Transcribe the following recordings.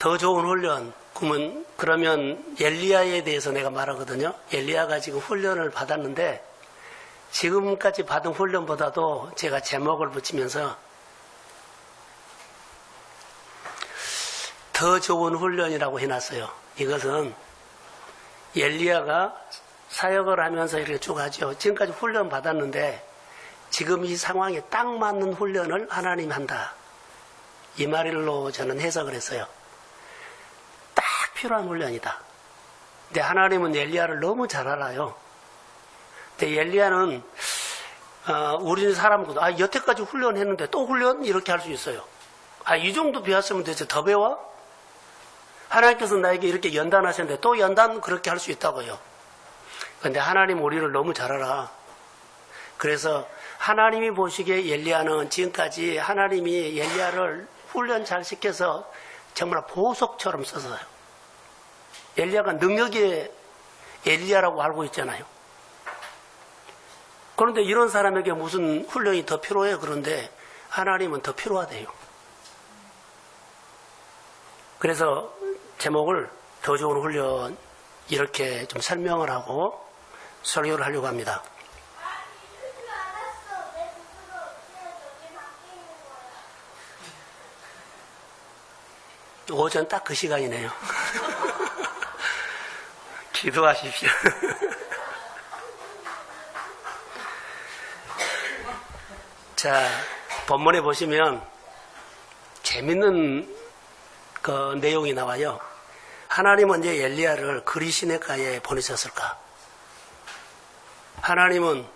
더 좋은 훈련, 그러면 엘리야에 대해서 내가 말하거든요. 엘리야가 지금 훈련을 받았는데 지금까지 받은 훈련보다도 제가 제목을 붙이면서 더 좋은 훈련이라고 해놨어요. 이것은 엘리야가 사역을 하면서 이렇게 쭉 하죠. 지금까지 훈련 받았는데 지금 이 상황에 딱 맞는 훈련을 하나님이 한다. 이 말로 저는 해석을 했어요. 딱 필요한 훈련이다. 근데 하나님은 엘리야를 너무 잘 알아요. 근데 엘리야는 우리 사람은 여태까지 훈련했는데 또 훈련? 이렇게 할 수 있어요. 이 정도 배웠으면 되지 더 배워? 하나님께서 나에게 이렇게 연단하셨는데 또 연단 그렇게 할 수 있다고요. 근데 하나님 우리를 너무 잘 알아. 그래서 하나님이 보시기에 엘리야는 지금까지 하나님이 엘리야를 훈련 잘 시켜서 정말 보석처럼 썼어요. 엘리야가 능력의 엘리야라고 알고 있잖아요. 그런데 이런 사람에게 무슨 훈련이 더 필요해요? 그런데 하나님은 더 필요하대요. 그래서 제목을 더 좋은 훈련 이렇게 좀 설명을 하고 설교를 하려고 합니다. 오전 딱 그 시간이네요. 기도하십시오. 자, 본문에 보시면 재밌는 그 내용이 나와요. 하나님은 이제 엘리야를 그리시네가에 보내셨을까? 하나님은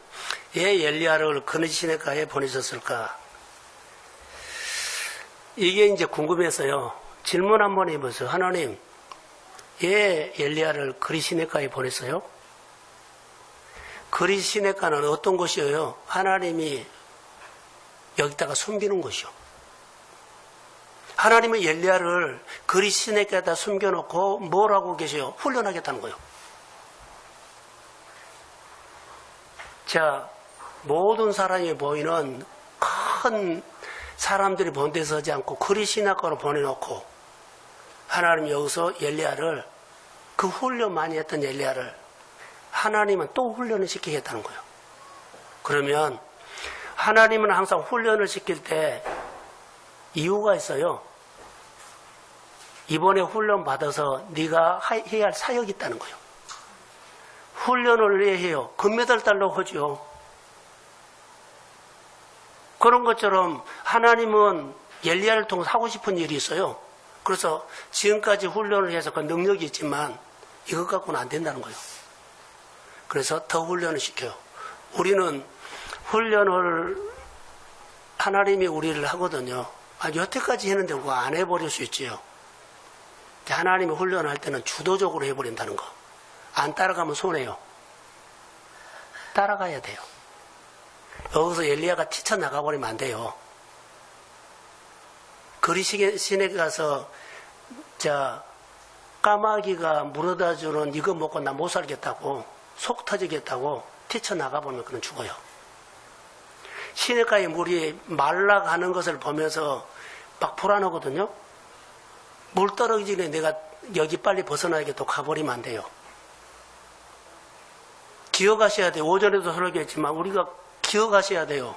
왜 엘리야를 그리시네가에 보내셨을까? 이게 이제 궁금해서요. 질문 한번 해보세요. 하나님, 왜 엘리야를 그리시네가에 보냈어요? 그리시네가는 어떤 곳이에요? 하나님이 여기다가 숨기는 곳이요. 하나님은 엘리야를 그리시네가에다 숨겨놓고 뭘 하고 계세요? 훈련하겠다는 거예요. 자, 모든 사람이 보이는 큰 사람들이 본 데 서지 않고 그리시네가로 보내놓고 하나님이 여기서 엘리야를 그 훈련 많이 했던 엘리야를 하나님은 또 훈련을 시키겠다는 거예요. 그러면 하나님은 항상 훈련을 시킬 때 이유가 있어요. 이번에 훈련 받아서 네가 해야 할 사역이 있다는 거예요. 훈련을 왜 해요? 금메달 달라고 하죠. 그런 것처럼 하나님은 엘리야를 통해서 하고 싶은 일이 있어요. 그래서 지금까지 훈련을 해서 그 능력이 있지만 이것 갖고는 안 된다는 거예요. 그래서 더 훈련을 시켜요. 우리는 훈련을 하나님이 우리를 하거든요. 여태까지 했는데 왜 안 해버릴 수 있지요. 하나님이 훈련할 때는 주도적으로 해버린다는 거. 안 따라가면 손해요. 따라가야 돼요. 여기서 엘리야가 뛰쳐나가버리면 안 돼요. 그리시네 가서 까마귀가 물어다주는 이거 먹고 나 못 살겠다고 속 터지겠다고 뛰쳐나가버리면 그는 죽어요. 시냇가에 물이 말라가는 것을 보면서 막 불안하거든요. 물 떨어지기 전에 내가 여기 빨리 벗어나야겠다고 가버리면 안 돼요. 기어가셔야 돼요. 오전에도 설교했지만 우리가 기어가셔야 돼요.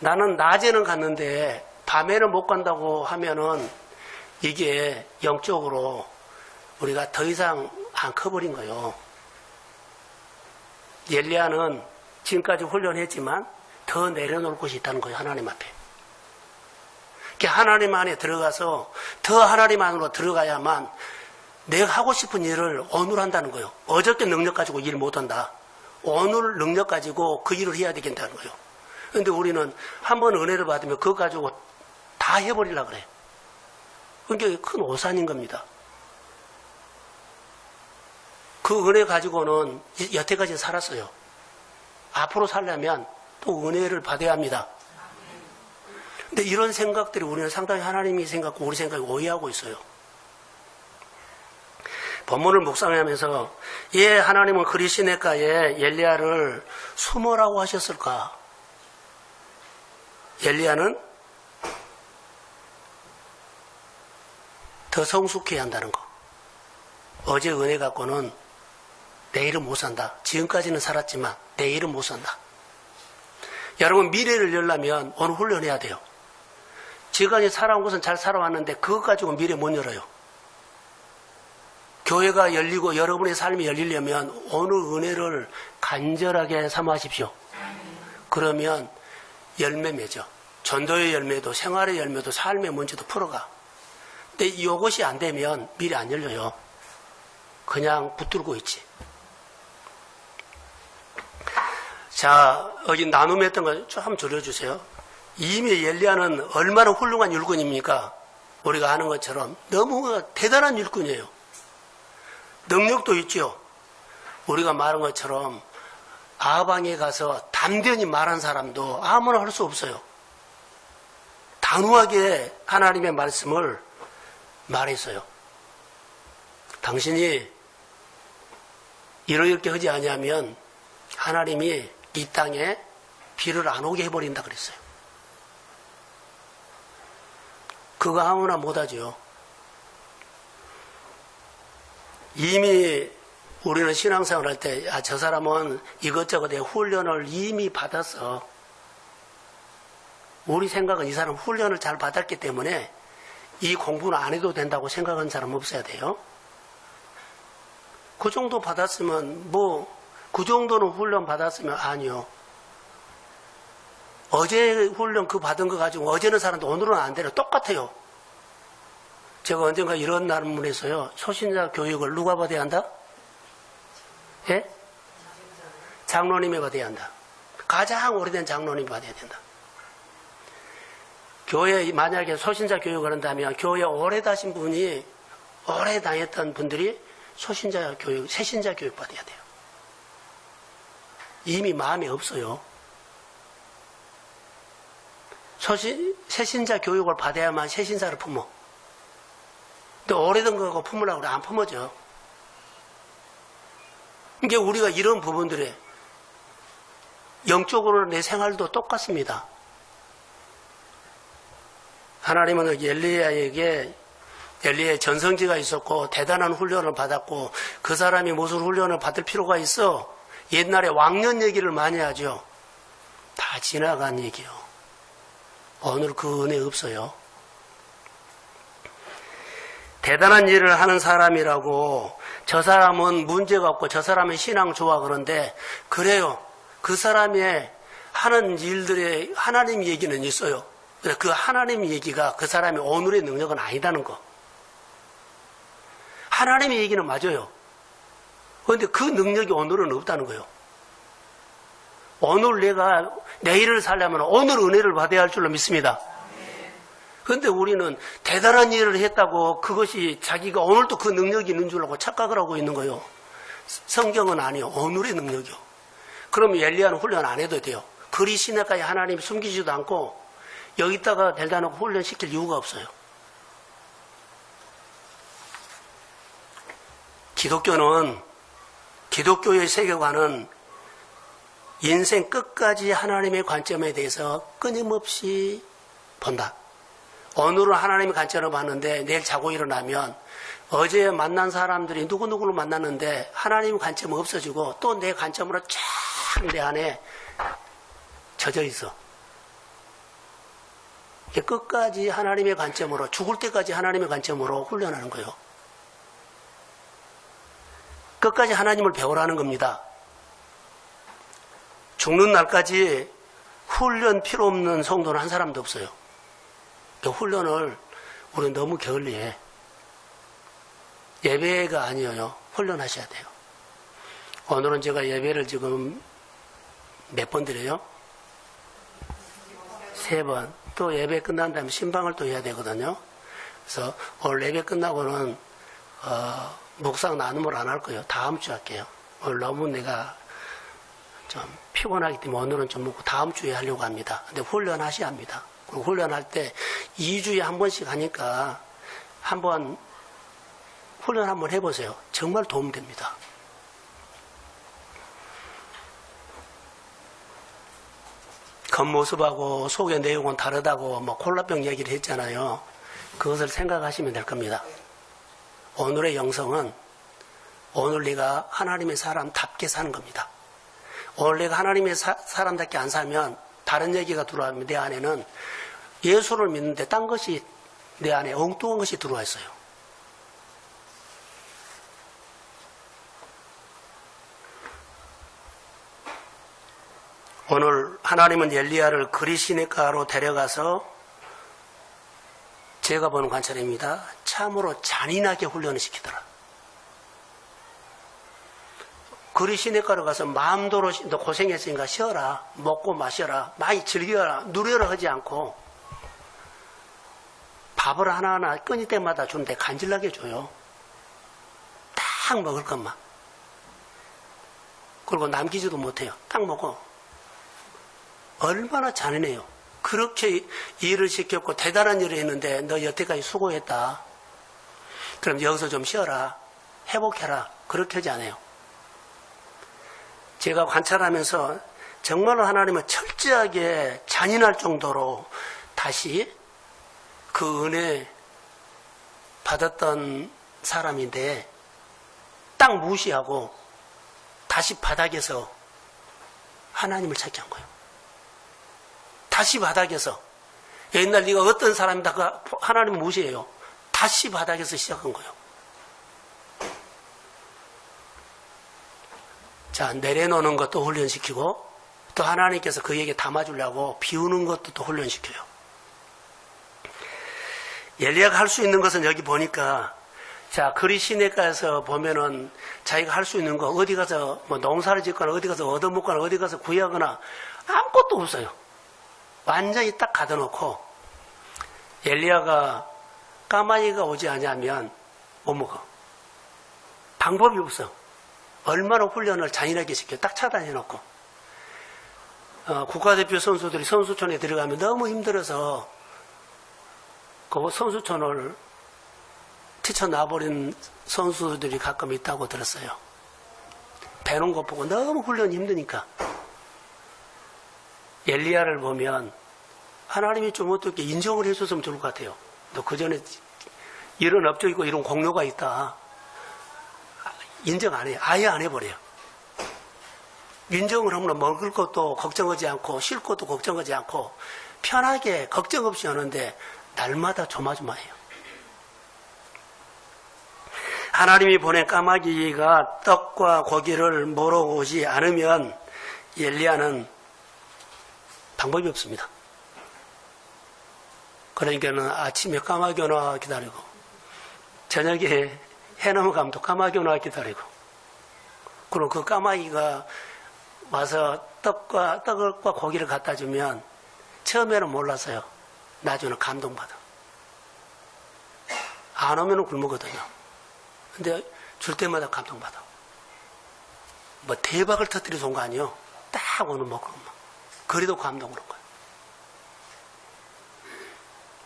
나는 낮에는 갔는데 밤에는 못 간다고 하면은 이게 영적으로 우리가 더 이상 안 커버린 거예요. 엘리야는 지금까지 훈련했지만 더 내려놓을 곳이 있다는 거예요. 하나님 앞에. 하나님 안에 들어가서 더 하나님 안으로 들어가야만 내가 하고 싶은 일을 오늘 한다는 거예요. 어저께 능력 가지고 일 못한다. 오늘 능력 가지고 그 일을 해야 되겠다는 거예요. 그런데 우리는 한번 은혜를 받으면 그거 가지고 다 해버리려고 그래. 그게 큰 오산인 겁니다. 그 은혜 가지고는 여태까지 살았어요. 앞으로 살려면 또 은혜를 받아야 합니다. 근데 이런 생각들이 우리는 상당히 하나님이 생각과 우리 생각이 오해하고 있어요. 본문을 묵상하면서 예, 하나님은 그리시네가에 엘리야를 숨으라고 하셨을까? 엘리야는 더 성숙해야 한다는 거. 어제 은혜 갖고는 내일은 못 산다. 지금까지는 살았지만 내일은 못 산다. 여러분, 미래를 열려면 오늘 훈련해야 돼요. 지금까지 살아온 것은 잘 살아왔는데 그것 가지고 미래 못 열어요. 교회가 열리고 여러분의 삶이 열리려면 오늘 은혜를 간절하게 삼으십시오. 그러면 열매 맺어. 전도의 열매도 생활의 열매도 삶의 문제도 풀어가. 근데 이것이 안 되면 미래 안 열려요. 그냥 붙들고 있지. 자, 여기 나눔했던 거 좀 줄여주세요. 이미 엘리야는 얼마나 훌륭한 일꾼입니까? 우리가 아는 것처럼 너무 대단한 일꾼이에요. 능력도 있죠. 우리가 말한 것처럼 아방에 가서 담대히 말한 사람도 아무나 할 수 없어요. 단호하게 하나님의 말씀을 말했어요. 당신이 이렇게 하지 아니하면 하나님이 이 땅에 비를 안 오게 해버린다 그랬어요. 그거 아무나 못하죠. 이미 우리는 신앙생활 할 때 저 사람은 이것저것의 훈련을 이미 받았어. 우리 생각은 이 사람 훈련을 잘 받았기 때문에 이 공부는 안 해도 된다고 생각하는 사람 없어야 돼요. 그 정도 받았으면 그 정도는 훈련 받았으면 아니요. 어제 훈련 그 받은 거 가지고 어제는 사람도 오늘은 안 되나 똑같아요. 제가 언젠가 이런 난문에서요. 초신자 교육을 누가 받아야 한다? 예? 장로님이 받아야 한다. 가장 오래된 장로님이 받아야 된다. 교회 만약에 초신자 교육을 한다면 교회 오래 다신 분이 오래 다녔던 분들이 초신자 교육, 새신자 교육 받아야 돼요. 이미 마음이 없어요. 새신자 교육을 받아야만 새신사를 품어. 근데 오래된 거고 품으려고 그래 안 품어져. 그러니까 우리가 이런 부분들에 영적으로 내 생활도 똑같습니다. 하나님은 엘리야에게 엘리야의 전성기가 있었고 대단한 훈련을 받았고 그 사람이 무슨 훈련을 받을 필요가 있어? 옛날에 왕년 얘기를 많이 하죠. 다 지나간 얘기요. 오늘 그 은혜 없어요. 대단한 일을 하는 사람이라고 저 사람은 문제가 없고 저 사람의 신앙 좋아 그런데 그래요. 그 사람의 하는 일들의 하나님 얘기는 있어요. 그 하나님 얘기가 그 사람의 오늘의 능력은 아니다는 거. 하나님의 얘기는 맞아요. 그런데 그 능력이 오늘은 없다는 거예요. 오늘 내가 내일을 살려면 오늘 은혜를 받아야 할 줄로 믿습니다. 그런데 우리는 대단한 일을 했다고 그것이 자기가 오늘도 그 능력이 있는 줄 알고 착각을 하고 있는 거예요. 성경은 아니요. 오늘의 능력이요. 그러면 엘리야는 훈련 안 해도 돼요. 그리 시내까지 하나님이 숨기지도 않고 여기다가 데려다 놓고 훈련시킬 이유가 없어요. 기독교의 세계관은 인생 끝까지 하나님의 관점에 대해서 끊임없이 본다. 오늘은 하나님의 관점을 봤는데 내일 자고 일어나면 어제 만난 사람들이 누구누구를 만났는데 하나님의 관점은 없어지고 또 내 관점으로 쫙 내 안에 젖어 있어. 끝까지 하나님의 관점으로 죽을 때까지 하나님의 관점으로 훈련하는 거예요. 끝까지 하나님을 배우라는 겁니다. 죽는 날까지 훈련 필요 없는 성도는 한 사람도 없어요. 그 훈련을 우리는 너무 게을리해. 예배가 아니에요. 훈련하셔야 돼요. 오늘은 제가 예배를 지금 몇 번 드려요? 3번. 또 예배 끝난 다음에 신방을 또 해야 되거든요. 그래서 오늘 예배 끝나고는 묵상 나눔을 안 할 거예요. 다음 주 할게요. 오늘 너무 내가 좀 피곤하기 때문에 오늘은 좀 먹고 다음 주에 하려고 합니다. 근데 훈련하셔야 합니다. 훈련할 때 2주에 한 번씩 하니까 한번 훈련 한번 해보세요. 정말 도움됩니다. 겉모습하고 속의 내용은 다르다고 콜라병 얘기를 했잖아요. 그것을 생각하시면 될 겁니다. 오늘의 영성은 오늘 내가 하나님의 사람답게 사는 겁니다. 오늘 내가 하나님의 사람답게 안 살면 다른 얘기가 들어오면 내 안에는 예수를 믿는데 딴 것이 내 안에 엉뚱한 것이 들어와 있어요. 오늘 하나님은 엘리야를 그리 시내가로 데려가서 제가 보는 관찰입니다. 참으로 잔인하게 훈련을 시키더라. 그리 시내가로 가서 마음대로 너 고생했으니까 쉬어라. 먹고 마셔라. 많이 즐겨라. 누려라 하지 않고 밥을 하나하나 끊을 때마다 주는데 간질나게 줘요. 딱 먹을 것만. 그리고 남기지도 못해요. 딱 먹고. 얼마나 잔인해요. 그렇게 일을 시켰고 대단한 일을 했는데 너 여태까지 수고했다. 그럼 여기서 좀 쉬어라. 회복해라. 그렇게 하지 않아요. 제가 관찰하면서 정말로 하나님은 철저하게 잔인할 정도로 다시 그 은혜 받았던 사람인데 딱 무시하고 다시 바닥에서 하나님을 찾게 한 거예요. 다시 바닥에서 옛날 네가 어떤 사람이다 하나님 무시해요. 다시 바닥에서 시작한 거예요. 자, 내려놓는 것도 훈련시키고 또 하나님께서 그에게 담아주려고 비우는 것도 또 훈련시켜요. 엘리야가 할 수 있는 것은 여기 보니까 자, 그리 시내가에서 보면은 자기가 할 수 있는 거 어디 가서 뭐 농사를 짓거나 어디 가서 얻어먹거나 어디 가서 구하거나 아무것도 없어요. 완전히 딱 가둬놓고 엘리야가 까마귀가 오지 않으면 못 먹어. 방법이 없어. 얼마나 훈련을 잔인하게 시켜. 딱 차단해놓고 국가대표 선수들이 선수촌에 들어가면 너무 힘들어서 그 선수촌을 뛰쳐나버린 선수들이 가끔 있다고 들었어요. 배는 것 보고 너무 훈련이 힘드니까. 엘리야를 보면 하나님이 좀 어떻게 인정을 해줬으면 좋을 것 같아요. 너 그 전에 이런 업적 있고 이런 공로가 있다. 인정 안 해요. 아예 안 해버려요. 인정을 하면 먹을 것도 걱정하지 않고 쉴 것도 걱정하지 않고 편하게 걱정 없이 하는데 날마다 조마조마해요. 하나님이 보낸 까마귀가 떡과 고기를 몰아오지 않으면 엘리야는 방법이 없습니다. 그러니까는 아침에 까마귀 오나 기다리고 저녁에 해 넘어가면 또 까마귀 오나 기다리고 그리고 그 까마귀가 와서 떡과 고기를 갖다 주면 처음에는 몰라서요. 나중에는 감동받아. 안 오면 굶거든요. 근데 줄 때마다 감동받아. 뭐 대박을 터뜨려서 온 거 아니에요. 딱 오늘 먹고 그래도 감동을 온 거예요.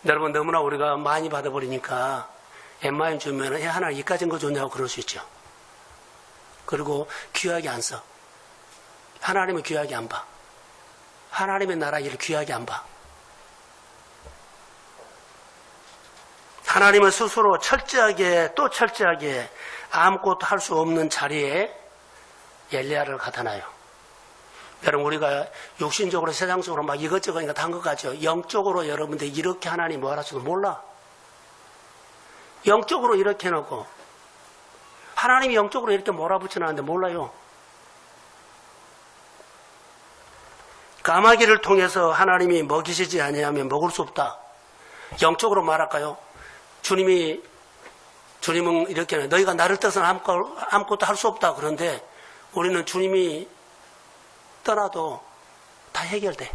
여러분 너무나 우리가 많이 받아버리니까 웬만히 주면 하나 이까진 거 줬냐고 그럴 수 있죠. 그리고 귀하게 안 써. 하나님은 귀하게 안 봐. 하나님의 나라 일을 귀하게 안 봐. 하나님은 스스로 철저하게 또 철저하게 아무것도 할 수 없는 자리에 엘리야를 갖다 놔요. 여러분 우리가 육신적으로 세상적으로 막 이것저것 다 한 것 같죠. 영적으로 여러분들 이렇게 하나님 뭐 할지도 몰라. 영적으로 이렇게 해놓고 하나님이 영적으로 이렇게 몰아붙여놨는데 몰라요. 까마귀를 통해서 하나님이 먹이시지 아니하면 먹을 수 없다. 영적으로 말할까요? 주님은 이렇게 너희가 나를 떠서는 아무것도 할 수 없다. 그런데 우리는 주님이 떠나도 다 해결돼.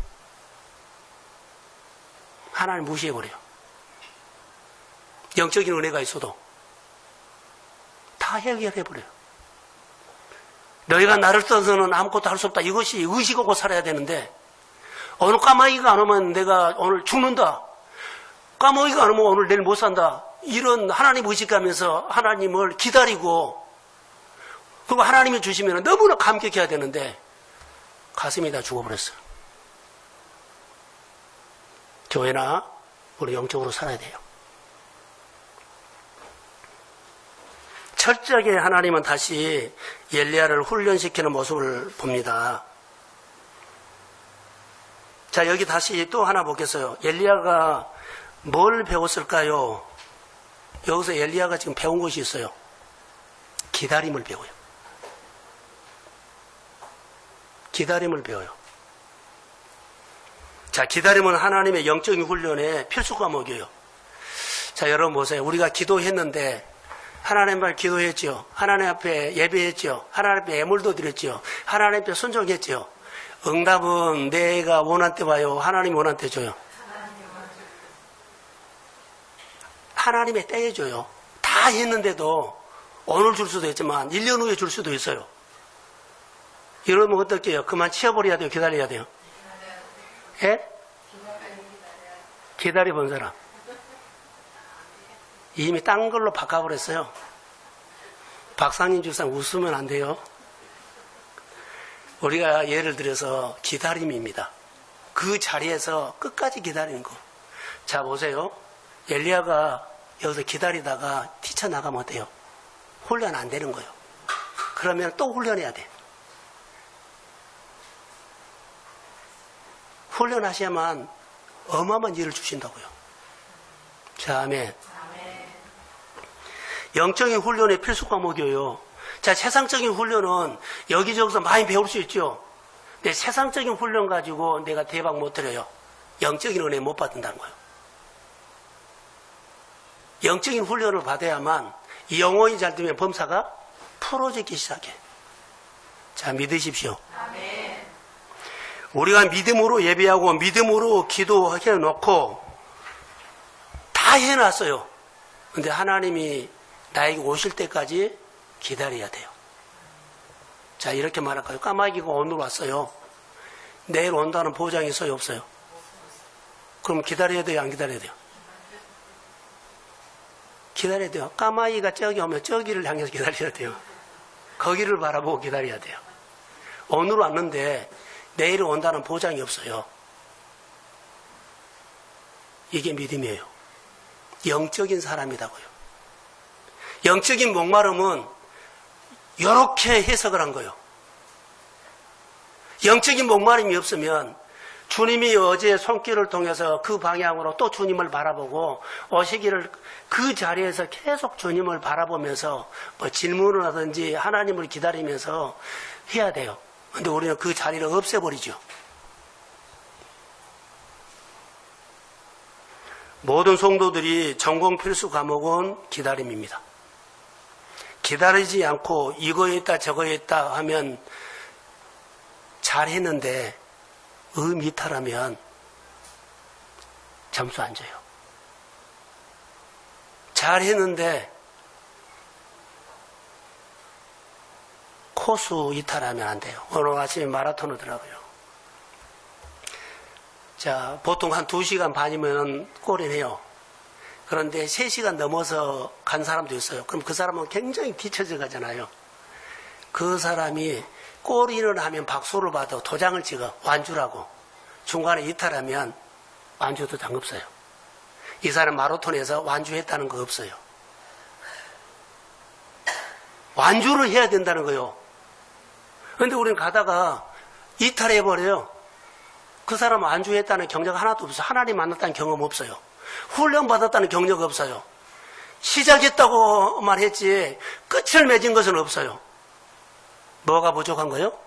하나님 무시해버려요. 영적인 은혜가 있어도 다 해결해버려요. 너희가 나를 떠서는 아무것도 할 수 없다. 이것이 의식하고 살아야 되는데 오늘 까마귀가 안 오면 내가 오늘 죽는다. 까마귀가 안 오면 오늘 내일 못 산다. 이런 하나님 의식하면서 하나님을 기다리고 그리고 하나님이 주시면 너무나 감격해야 되는데 가슴이 다 죽어버렸어요. 교회나 우리 영적으로 살아야 돼요. 철저하게 하나님은 다시 엘리야를 훈련시키는 모습을 봅니다. 자, 여기 다시 또 하나 보겠어요. 엘리야가 뭘 배웠을까요? 여기서 엘리야가 지금 배운 것이 있어요. 기다림을 배워요. 기다림을 배워요. 자, 기다림은 하나님의 영적인 훈련의 필수 과목이에요. 자, 여러분 보세요. 우리가 기도했는데 하나님 앞에 기도했죠. 하나님 앞에 예배했죠. 하나님 앞에 예물도 드렸죠. 하나님 앞에 순종했죠. 응답은 내가 원한 때 봐요. 하나님 원한 때 줘요. 하나님의 때에 줘요. 다 했는데도 오늘 줄 수도 있지만 1년 후에 줄 수도 있어요. 이러면 어떻게 해요? 그만 치워버려야 돼요? 기다려야 돼요? 예? 기다려본 사람. 이미 딴 걸로 바꿔버렸어요. 박상인 주상 웃으면 안 돼요. 우리가 예를 들어서 기다림입니다. 그 자리에서 끝까지 기다리는 거. 자, 보세요. 엘리야가 여기서 기다리다가 뛰쳐나가면 어때요? 훈련 안 되는 거예요. 그러면 또 훈련해야 돼. 훈련하셔야만 어마어마한 일을 주신다고요. 자, 아멘. 영적인 훈련의 필수 과목이에요. 자, 세상적인 훈련은 여기저기서 많이 배울 수 있죠. 근데 세상적인 훈련 가지고 내가 대박 못 드려요. 영적인 은혜 못 받는다는 거예요. 영적인 훈련을 받아야만 이 영혼이 잘 되면 범사가 풀어지기 시작해. 자, 믿으십시오. 아멘. 우리가 믿음으로 예배하고 믿음으로 기도해 놓고 다 해놨어요. 근데 하나님이 나에게 오실 때까지 기다려야 돼요. 자, 이렇게 말할까요? 까마귀가 오늘 왔어요. 내일 온다는 보장이 있어요? 없어요? 그럼 기다려야 돼요? 안 기다려야 돼요? 기다려야 돼요. 까마귀가 저기 오면 저기를 향해서 기다려야 돼요. 거기를 바라보고 기다려야 돼요. 오늘 왔는데 내일 온다는 보장이 없어요. 이게 믿음이에요. 영적인 사람이라고요. 영적인 목마름은 이렇게 해석을 한 거예요. 영적인 목마름이 없으면 주님이 어제 손길을 통해서 그 방향으로 또 주님을 바라보고 오시기를 그 자리에서 계속 주님을 바라보면서 뭐 질문을 하든지 하나님을 기다리면서 해야 돼요. 근데 우리는 그 자리를 없애버리죠. 모든 성도들이 전공 필수 과목은 기다림입니다. 기다리지 않고 이거에 있다 저거에 있다 하면 잘했는데 이탈하면 점수 안 줘요. 잘했는데 코스 이탈하면 안 돼요. 오늘 아침에 마라톤 하더라고요. 자, 보통 한 2시간 반이면 골이네요. 그런데 3시간 넘어서 간 사람도 있어요. 그럼 그 사람은 굉장히 뒤처져 가잖아요. 그 사람이 골인을 하면 박수를 받아 도장을 찍어 완주라고. 중간에 이탈하면 완주 도장 없어요. 이 사람 마라톤에서 완주했다는 거 없어요. 완주를 해야 된다는 거예요. 그런데 우리는 가다가 이탈해버려요. 그 사람은 완주했다는 경력 하나도 없어요. 하나님 만났다는 경험 없어요. 훈련 받았다는 경력 없어요. 시작했다고만 했지 끝을 맺은 것은 없어요. 뭐가 부족한 거예요?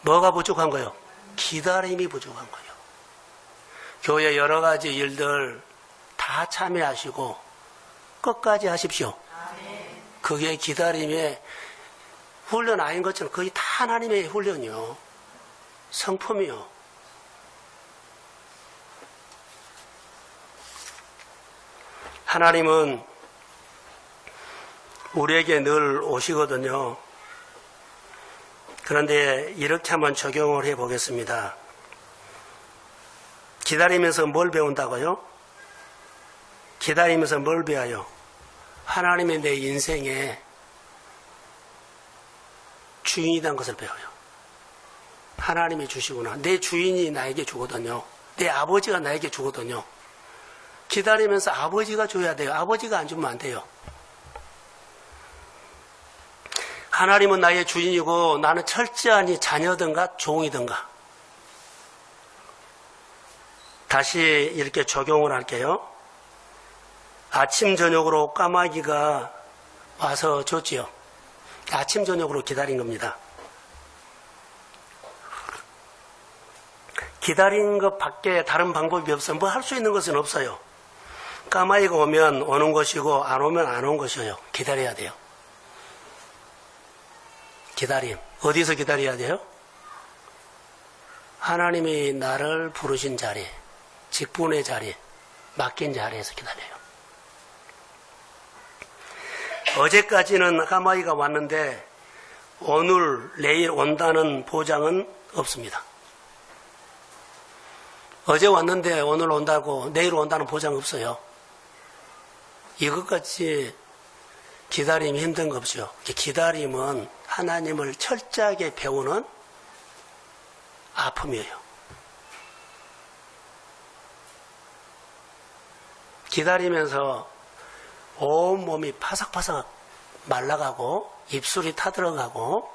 뭐가 부족한 거예요? 기다림이 부족한 거예요. 교회 여러 가지 일들 다 참여하시고 끝까지 하십시오. 그게 기다림의 훈련 아닌 것처럼 거의 다 하나님의 훈련이요. 성품이요. 하나님은 우리에게 늘 오시거든요. 그런데 이렇게 한번 적용을 해 보겠습니다. 기다리면서 뭘 배운다고요? 기다리면서 뭘 배워요? 하나님의 내 인생에 주인이라는 것을 배워요. 하나님이 주시구나. 내 주인이 나에게 주거든요. 내 아버지가 나에게 주거든요. 기다리면서 아버지가 줘야 돼요. 아버지가 안 주면 안 돼요. 하나님은 나의 주인이고 나는 철저하니 자녀든가 종이든가. 다시 이렇게 적용을 할게요. 아침 저녁으로 까마귀가 와서 줬지요. 아침 저녁으로 기다린 겁니다. 기다린 것 밖에 다른 방법이 없어요. 뭐 할 수 있는 것은 없어요. 까마귀가 오면 오는 것이고 안 오면 안 온 것이에요. 기다려야 돼요. 기다림. 어디서 기다려야 돼요? 하나님이 나를 부르신 자리, 직분의 자리, 맡긴 자리에서 기다려요. 어제까지는 까마귀가 왔는데 오늘, 내일 온다는 보장은 없습니다. 어제 왔는데 오늘 온다고 내일 온다는 보장 없어요. 이것같이 기다림이 힘든 거 없죠. 기다림은 하나님을 철저하게 배우는 아픔이에요. 기다리면서 온몸이 파삭파삭 말라가고 입술이 타들어가고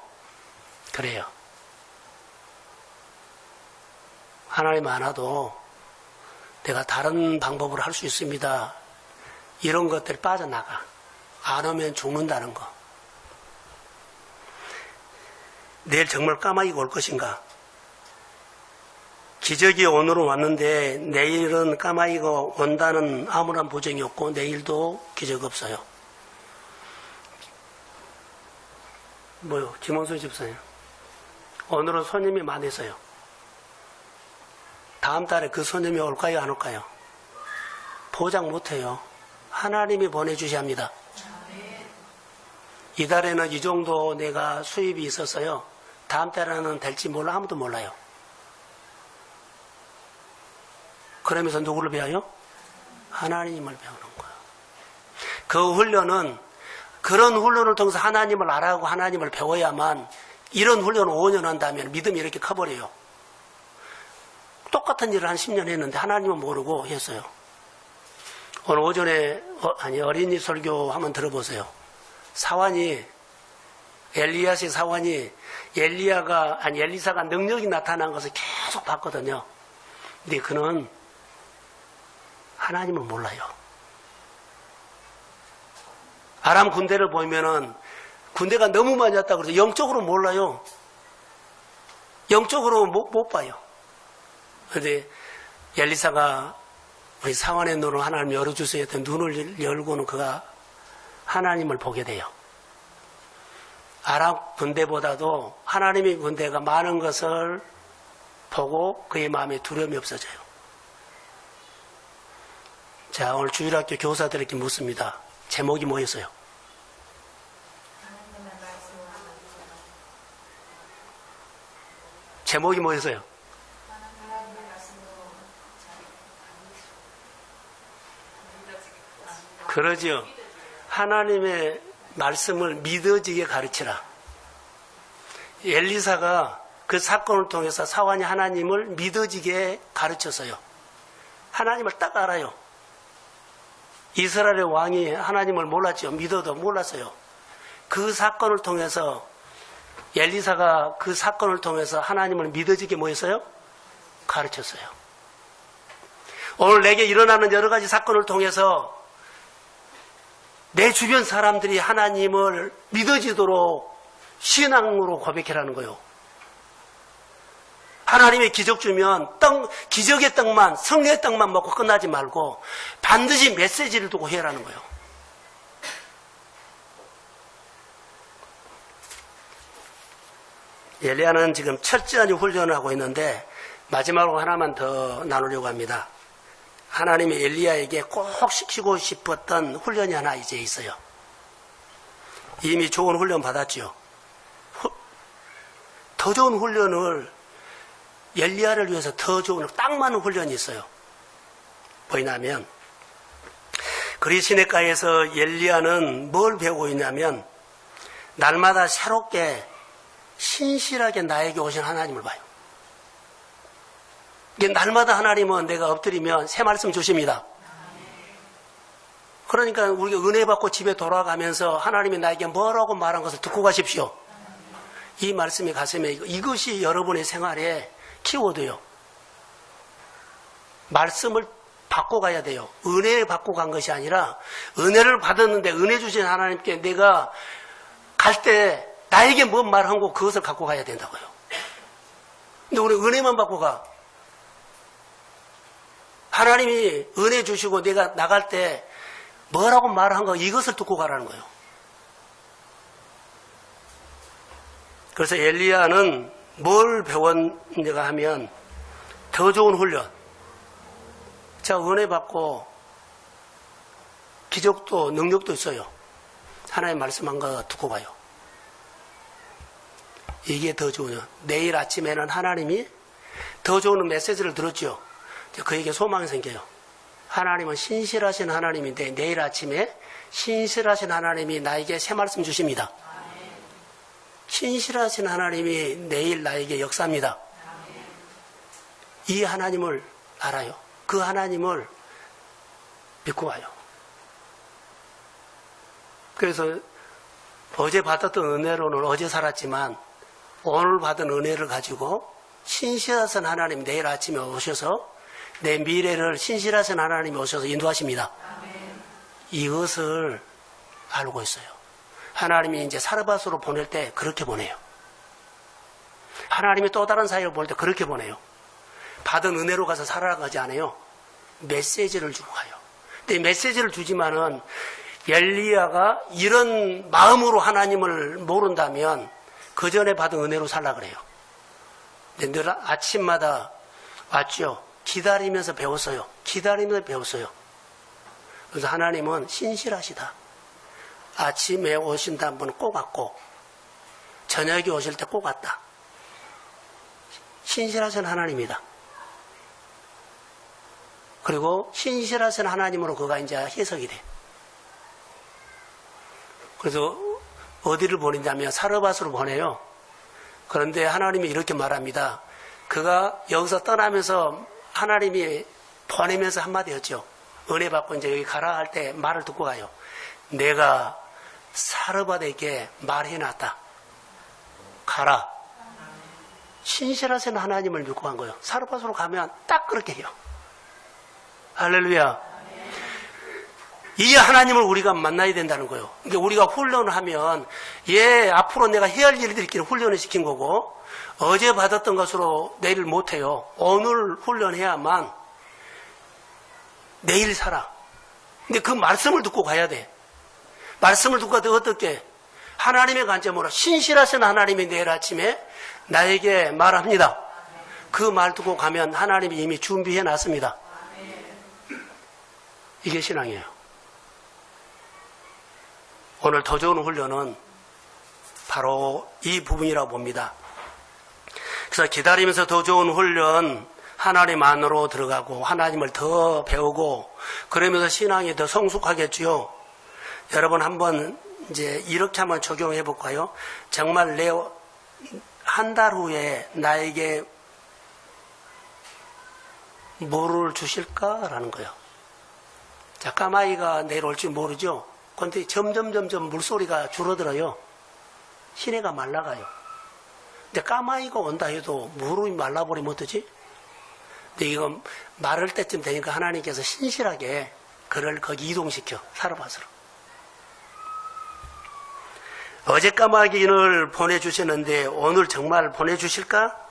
그래요. 하나님 안 와도 내가 다른 방법으로 할 수 있습니다. 이런 것들이 빠져나가. 안 오면 죽는다는 거. 내일 정말 까마귀가 올 것인가? 기적이 오늘은 왔는데 내일은 까마귀가 온다는 아무런 보장이 없고 내일도 기적 없어요. 뭐요? 김원수 집사님. 오늘은 손님이 많으세요. 다음 달에 그 손님이 올까요? 안 올까요? 보장 못해요. 하나님이 보내주셔야 합니다. 이달에는 이 정도 내가 수입이 있었어요. 다음 달에는 될지 몰라. 아무도 몰라요. 그러면서 누구를 배워요? 하나님을 배우는 거예요. 그 훈련은 그런 훈련을 통해서 하나님을 알아가고 하나님을 배워야만 이런 훈련을 5년 한다면 믿음이 이렇게 커버려요. 똑같은 일을 한 10년 했는데 하나님은 모르고 했어요. 오늘 오전에 어린이 설교 한번 들어보세요. 사환이 엘리야식 사환이 엘리사가 능력이 나타난 것을 계속 봤거든요. 근데 그는 하나님을 몰라요. 아람 군대를 보면은 군대가 너무 많이 왔다고 그래서 영적으로 몰라요. 영적으로 못 봐요. 그런데 엘리사가 우리 사환의 눈을 하나님 열어주세요 했더니 눈을 열고는 그가 하나님을 보게 돼요. 아람 군대보다도 하나님의 군대가 많은 것을 보고 그의 마음에 두려움이 없어져요. 자, 오늘 주일학교 교사들에게 묻습니다. 제목이 뭐였어요? 제목이 뭐였어요? 그러지요. 하나님의 말씀을 믿어지게 가르치라. 엘리사가 그 사건을 통해서 사환이 하나님을 믿어지게 가르쳤어요. 하나님을 딱 알아요. 이스라엘의 왕이 하나님을 몰랐죠. 믿어도 몰랐어요. 그 사건을 통해서 엘리사가 그 사건을 통해서 하나님을 믿어지게 뭐 했어요? 가르쳤어요. 오늘 내게 일어나는 여러 가지 사건을 통해서 내 주변 사람들이 하나님을 믿어지도록 신앙으로 고백하라는 거예요. 하나님의 기적 주면 기적의 떡만, 성령의 떡만 먹고 끝나지 말고 반드시 메시지를 두고 해라는 거예요. 엘리야는 지금 철저한 훈련을 하고 있는데 마지막으로 하나만 더 나누려고 합니다. 하나님이 엘리야에게 꼭 시키고 싶었던 훈련이 하나 이제 있어요. 이미 좋은 훈련 받았죠. 더 좋은 훈련을 엘리야를 위해서 더 좋은 딱 맞는 훈련이 있어요. 뭐냐면 그리 시냇가에서 엘리야는 뭘 배우고 있냐면 날마다 새롭게 신실하게 나에게 오신 하나님을 봐요. 이게 날마다 하나님은 내가 엎드리면 새 말씀 주십니다. 그러니까 우리가 은혜 받고 집에 돌아가면서 하나님이 나에게 뭐라고 말한 것을 듣고 가십시오. 이 말씀이 가슴에 이것이 여러분의 생활의 키워드요. 말씀을 받고 가야 돼요. 은혜를 받고 간 것이 아니라 은혜를 받았는데 은혜 주신 하나님께 내가 갈 때 나에게 뭔 말한 거 그것을 갖고 가야 된다고요. 근데 우리 은혜만 받고 가. 하나님이 은혜 주시고 내가 나갈 때 뭐라고 말한 거 이것을 듣고 가라는 거예요. 그래서 엘리야는 뭘 배웠는가 하면 더 좋은 훈련. 자, 은혜 받고 기적도 능력도 있어요. 하나님 말씀한 거 듣고 가요. 이게 더 좋으요. 내일 아침에는 하나님이 더 좋은 메시지를 들었죠. 그에게 소망이 생겨요. 하나님은 신실하신 하나님인데 내일 아침에 신실하신 하나님이 나에게 새 말씀 주십니다. 신실하신 하나님이 내일 나에게 역사합니다. 이 하나님을 알아요. 그 하나님을 믿고 와요. 그래서 어제 받았던 은혜로는 어제 살았지만 오늘 받은 은혜를 가지고 신실하신 하나님 내일 아침에 오셔서 내 미래를 신실하신 하나님이 오셔서 인도하십니다. 이것을 알고 있어요. 하나님이 이제 사르밧으로 보낼 때 그렇게 보내요. 하나님이 또 다른 사역을 보낼 때 그렇게 보내요. 받은 은혜로 가서 살아가지 않아요. 메시지를 주고 가요. 근데 메시지를 주지만은 엘리야가 이런 마음으로 하나님을 모른다면 그 전에 받은 은혜로 살라 그래요. 근데 늘 아침마다 왔죠. 기다리면서 배웠어요. 기다리면서 배웠어요. 그래서 하나님은 신실하시다. 아침에 오신다 한 번 꼭 왔고 저녁에 오실 때 꼭 왔다. 신실하신 하나님이다. 그리고 신실하신 하나님으로 그가 이제 해석이 돼. 그래서 어디를 보낸다면 사르밧으로 보내요. 그런데 하나님이 이렇게 말합니다. 그가 여기서 떠나면서 하나님이 보내면서 한마디 했죠. 은혜 받고 이제 여기 가라 할 때 말을 듣고 가요. 내가 사르밧에게 말해놨다. 가라. 신실하신 하나님을 믿고 간 거예요. 사르밧으로 가면 딱 그렇게 해요. 할렐루야. 이 하나님을 우리가 만나야 된다는 거예요. 그러니까 우리가 훈련을 하면 앞으로 내가 해야 할 일들끼리 훈련을 시킨 거고 어제 받았던 것으로 내일 못해요. 오늘 훈련해야만 내일 살아. 근데 그 말씀을 듣고 가야 돼. 말씀을 듣고 가도 어떻게? 하나님의 관점으로 신실하신 하나님이 내일 아침에 나에게 말합니다. 그 말 듣고 가면 하나님이 이미 준비해 놨습니다. 이게 신앙이에요. 오늘 더 좋은 훈련은 바로 이 부분이라고 봅니다. 그래서 기다리면서 더 좋은 훈련, 하나님 안으로 들어가고 하나님을 더 배우고 그러면서 신앙이 더 성숙하겠지요. 여러분 한번 이제 이렇게 한번 적용해 볼까요? 정말 내 한 달 후에 나에게 뭐를 주실까라는 거예요. 자, 까마귀가 내일 올지 모르죠. 그런데 점점 물소리가 줄어들어요. 시내가 말라가요. 근데 까마귀가 온다 해도 무릎이 말라버리면 어떠지? 근데 이거 마를 때쯤 되니까 하나님께서 신실하게 그를 거기 이동시켜 사르밧으로. 어제 까마귀를 보내주셨는데 오늘 정말 보내주실까?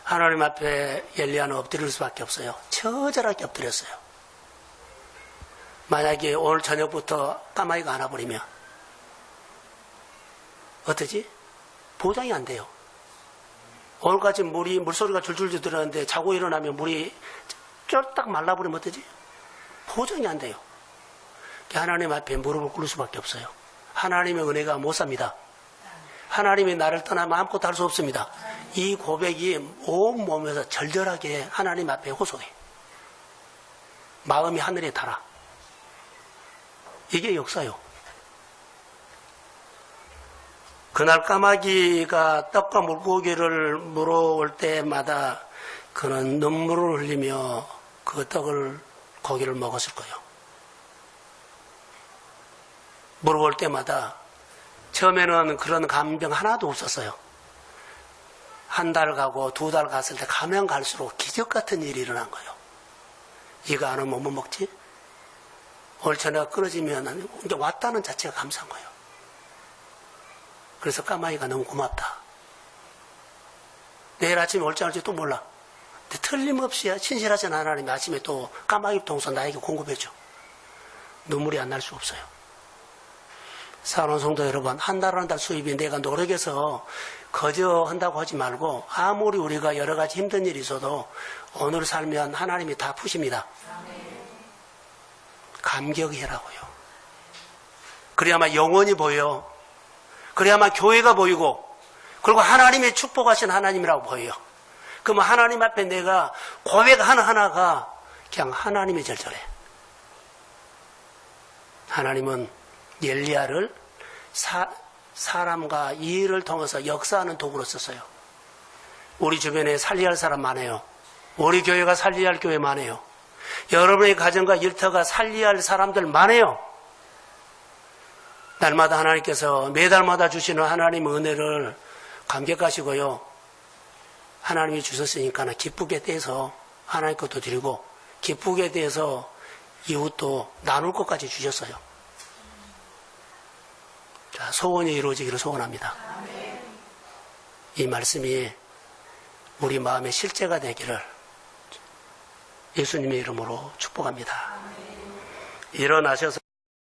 하나님 앞에 엘리야는 엎드릴 수밖에 없어요. 처절하게 엎드렸어요. 만약에 오늘 저녁부터 까마귀가 안 와버리면 어떠지? 보장이 안 돼요. 오늘까지 물소리가 줄줄줄 들었는데 자고 일어나면 물이 쫄딱 말라버리면 어떠지? 보장이 안 돼요. 하나님 앞에 무릎을 꿇을 수밖에 없어요. 하나님의 은혜가 못 삽니다. 하나님이 나를 떠나면 아무것도 할 수 없습니다. 이 고백이 온 몸에서 절절하게 하나님 앞에 호소해. 마음이 하늘에 달아. 이게 역사요. 그날 까마귀가 떡과 물고기를 물어올 때마다 그는 눈물을 흘리며 그 떡을 고기를 먹었을 거예요. 물어볼 때마다 처음에는 그런 감병 하나도 없었어요. 한 달 가고 2달 갔을 때 가면 갈수록 기적 같은 일이 일어난 거예요. 이거 안 오면 뭐 먹지? 오늘 저녁 끊어지면 이제 왔다는 자체가 감사한 거예요. 그래서 까마귀가 너무 고맙다. 내일 아침에 올지 안 올지 또 몰라. 근데 틀림없이 신실하신 하나님이 아침에 또 까마귀 동서 나에게 공급해줘. 눈물이 안 날 수 없어요. 사랑하는 성도 여러분, 한 달 수입이 내가 노력해서 거저한다고 하지 말고 아무리 우리가 여러 가지 힘든 일이 있어도 오늘 살면 하나님이 다 푸십니다. 감격해라고요. 그래야만 영원히 보여. 그래야만 교회가 보이고 그리고 하나님의 축복하신 하나님이라고 보여요. 그러면 하나님 앞에 내가 고백 하나하나가 그냥 하나님의 절절해. 하나님은 엘리야를 사람과 일을 통해서 역사하는 도구로 썼어요. 우리 주변에 살려야 할 사람 많아요. 우리 교회가 살려야 할 교회 많아요. 여러분의 가정과 일터가 살려야 할 사람들 많아요. 날마다 하나님께서 매달마다 주시는 하나님의 은혜를 감격하시고요. 하나님이 주셨으니까 기쁘게 대해서 하나님 것도 드리고 기쁘게 대해서 이웃도 나눌 것까지 주셨어요. 자, 소원이 이루어지기를 소원합니다. 이 말씀이 우리 마음의 실제가 되기를 예수님의 이름으로 축복합니다. 일어나셔서